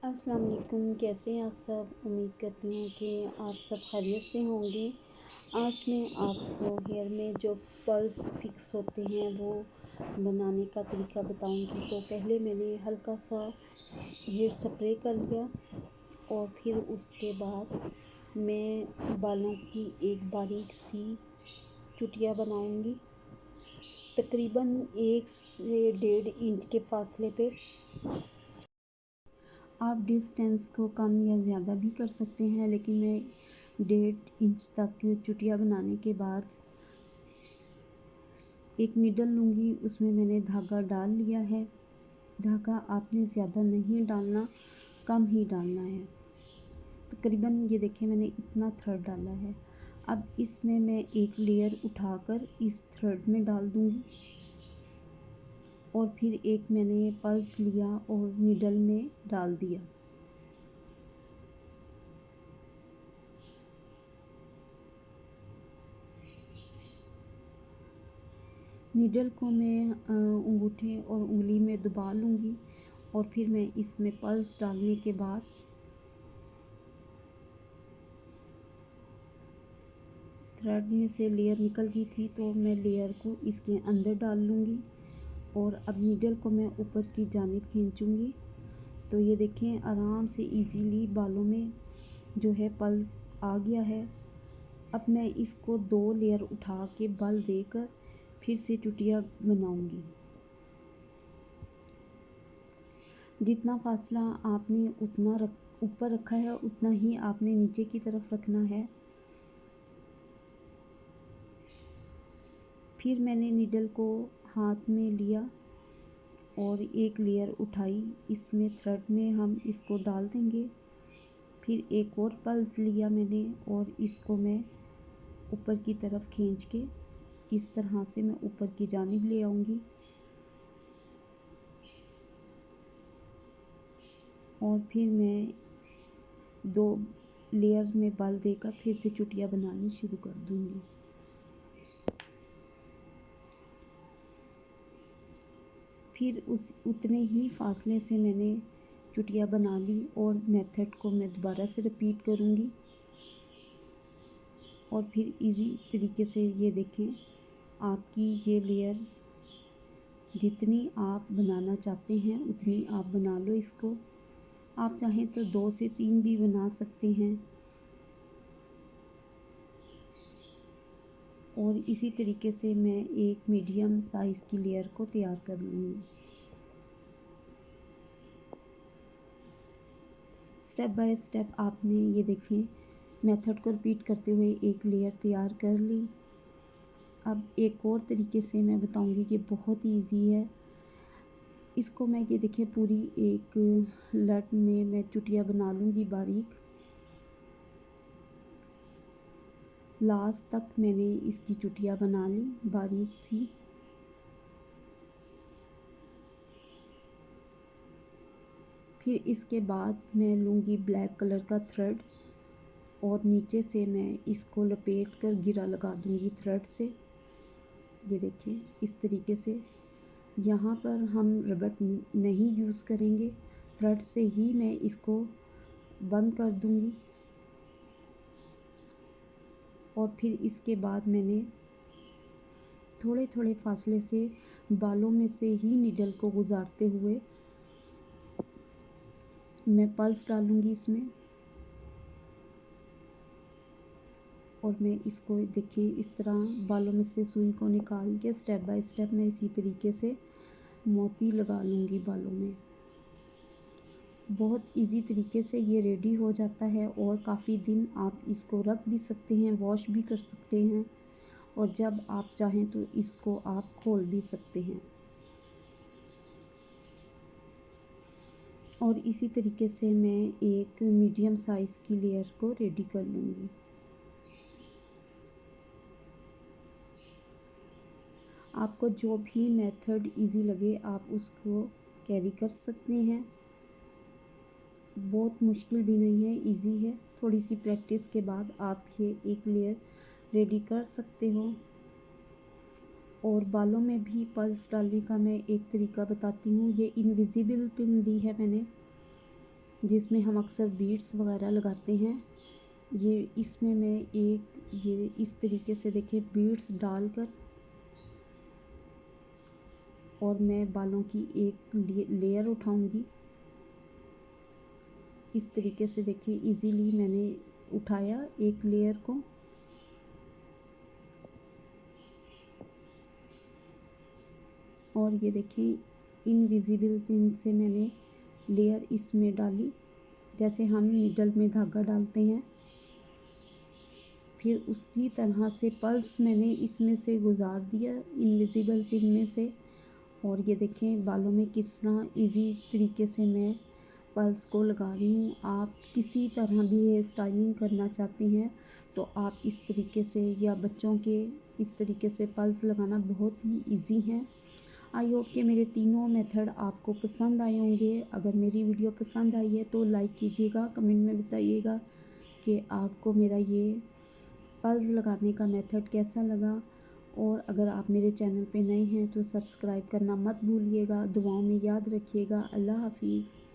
अस्सलाम वालेकुम। कैसे हैं आप सब? उम्मीद करती हूँ कि आप सब खैरियत से होंगे। आज मैं आपको हेयर में जो पल्स फिक्स होते हैं वो बनाने का तरीका बताऊंगी। तो पहले मैंने हल्का सा हेयर स्प्रे कर लिया और फिर उसके बाद मैं बालों की एक बारीक सी चुटिया बनाऊंगी, तकरीबन 1 से 1.5 इंच के फासले पे। आप डिस्टेंस को कम या ज़्यादा भी कर सकते हैं, लेकिन मैं 1.5 इंच तक चुटिया बनाने के बाद एक नीडल लूँगी, उसमें मैंने धागा डाल लिया है। धागा आपने ज़्यादा नहीं डालना, कम ही डालना है। तकरीबन ये देखिए मैंने इतना थ्रेड डाला है। अब इसमें मैं एक लेयर उठाकर इस थ्रेड में डाल दूँगी और फिर एक मैंने पल्स लिया और नीडल में डाल दिया। नीडल को मैं अंगूठे और उंगली में दबा लूँगी और फिर मैं इसमें पल्स डालने के बाद थ्रेड में से लेयर निकल गई थी, तो मैं लेयर को इसके अंदर डाल लूँगी और अब नीडल को मैं ऊपर की जानिब खींचूँगी। तो ये देखें आराम से इजीली बालों में जो है पल्स आ गया है। अब मैं इसको 2 लेयर उठा के बल देकर फिर से चुटिया बनाऊँगी। जितना फासला आपने उतना ऊपर रखा है उतना ही आपने नीचे की तरफ रखना है। फिर मैंने नीडल को हाथ में लिया और एक लेयर उठाई, इसमें थ्रेड में हम इसको डाल देंगे। फिर एक और पल्स लिया मैंने और इसको मैं ऊपर की तरफ खींच के इस तरह से मैं ऊपर की जानिब ले आऊँगी और फिर मैं 2 लेयर में बल देकर फिर से चुटिया बनानी शुरू कर दूँगी। फिर उतने ही फासले से मैंने चुटिया बना ली और मेथड को मैं दोबारा से रिपीट करूँगी और फिर इजी तरीके से ये देखें आपकी ये लेयर जितनी आप बनाना चाहते हैं उतनी आप बना लो इसको। आप चाहें तो 2 से 3 भी बना सकते हैं और इसी तरीके से मैं एक मीडियम साइज़ की लेयर को तैयार कर लूँगी। स्टेप बाय स्टेप आपने ये देखें मेथड को रिपीट करते हुए एक लेयर तैयार कर ली। अब एक और तरीके से मैं बताऊंगी कि बहुत ही ईजी है। इसको मैं ये देखिए पूरी एक लट में मैं चुटिया बना लूँगी बारीक। लास्ट तक मैंने इसकी चुटिया बना ली बारीक सी। फिर इसके बाद मैं लूँगी ब्लैक कलर का थ्रेड और नीचे से मैं इसको लपेट कर गिरा लगा दूँगी थ्रेड से। ये देखिए इस तरीके से। यहाँ पर हम रबड़ नहीं यूज़ करेंगे, थ्रेड से ही मैं इसको बंद कर दूँगी और फिर इसके बाद मैंने थोड़े थोड़े फासले से बालों में से ही नीडल को गुजारते हुए मैं पल्स डालूँगी इसमें और मैं इसको देखिए इस तरह बालों में से सुई को निकाल के स्टेप बाय स्टेप मैं इसी तरीके से मोती लगा लूँगी बालों में। बहुत इजी तरीके से ये रेडी हो जाता है और काफ़ी दिन आप इसको रख भी सकते हैं, वॉश भी कर सकते हैं और जब आप चाहें तो इसको आप खोल भी सकते हैं। और इसी तरीके से मैं एक मीडियम साइज़ की लेयर को रेडी कर लूँगी। आपको जो भी मेथड इजी लगे आप उसको कैरी कर सकते हैं। बहुत मुश्किल भी नहीं है, इजी है। थोड़ी सी प्रैक्टिस के बाद आप ये एक लेयर रेडी कर सकते हो। और बालों में भी पल्स डालने का मैं एक तरीका बताती हूँ। ये इनविजिबल पिन ली है मैंने, जिसमें हम अक्सर बीड्स वगैरह लगाते हैं। ये इसमें मैं ये इस तरीके से देखिए बीड्स डालकर और मैं बालों की एक लेयर उठाऊंगी। इस तरीके से देखिए इजीली मैंने उठाया एक लेयर को। और ये देखिए इनविजिबल पिन से मैंने लेयर इसमें डाली, जैसे हम नीडल में धागा डालते हैं। फिर उसी तरह से पल्स मैंने इसमें से गुजार दिया इनविजिबल पिन में से। और ये देखें बालों में किस तरह इजी तरीके से मैं पल्स को लगा रही हूँ। आप किसी तरह भी हेयर स्टाइलिंग करना चाहते हैं तो आप इस तरीके से, या बच्चों के इस तरीके से पल्स लगाना बहुत ही इजी है। आई होप कि मेरे तीनों मेथड आपको पसंद आए होंगे। अगर मेरी वीडियो पसंद आई है तो लाइक कीजिएगा, कमेंट में बताइएगा कि आपको मेरा ये पल्स लगाने का मेथड कैसा लगा। और अगर आप मेरे चैनल पे नए हैं तो सब्सक्राइब करना मत भूलिएगा। दुआओं में याद रखिएगा। अल्लाह हाफिज़।